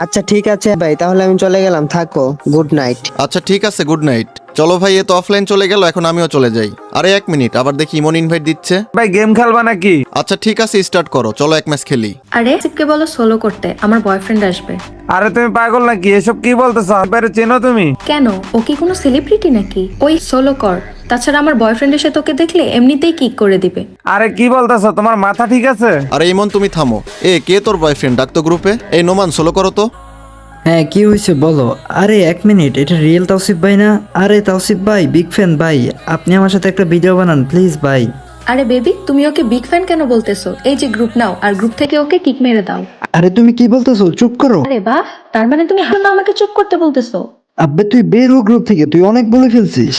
আচ্ছা ঠিক আছে ভাই, তাহলে আমি চলে গেলাম, থাকো, গুড নাইট। আচ্ছা ঠিক আছে, গুড নাইট। চলো ভাই, এ তো অফলাইন চলে গেল, এখন আমিও চলে যাই। আরে 1 মিনিট, আবার দেখি ইমন ইনভাইট দিচ্ছে। ভাই গেম খেলবা নাকি? আচ্ছা ঠিক আছে, স্টার্ট করো, চলো এক ম্যাচ খেলি। আরে সিপকে বলো সোলো করতে, আমার বয়ফ্রেন্ড আসবে। আরে তুমি পাগল নাকি? এসব কি বলতেছো? আব্বারে চেনো তুমি? কেন, ও কি কোনো সেলিব্রিটি নাকি? ওই সোলো কর, তাছাড়া আমার বয়ফ্রেন্ড এসে তোকে দেখলে এমনিতেই কিক করে দিবে। আরে কি বলতেছো? তোমার মাথা ঠিক আছে? আরে ইমন তুমি থামো। কে তোর বয়ফ্রেন্ড? ডাক তো গ্রুপে। এই নোমান, সোলো করো তো। হ্যাঁ কি হয়েছে বলো। আরে 1 মিনিট, এটা রিয়েল তাওসিফ ভাই না? আরে তাওসিফ ভাই, বিগ ফ্যান ভাই, আপনি আমার সাথে একটা ভিডিও বানান প্লিজ ভাই। আরে বেবি, তুমি ওকে বিগ ফ্যান কেন বলতেছো? এই যে গ্রুপ নাও, আর গ্রুপ থেকে ওকে কিক মেরে দাও। আরে তুমি কি বলতেছো? চুপ করো। আরে বাহ, তার মানে তুমি এখনো আমাকে চুপ করতে বলতেছো? আব্বে তুই বের হ গ্রুপ থেকে, তুই অনেক বলে ফেলছিস।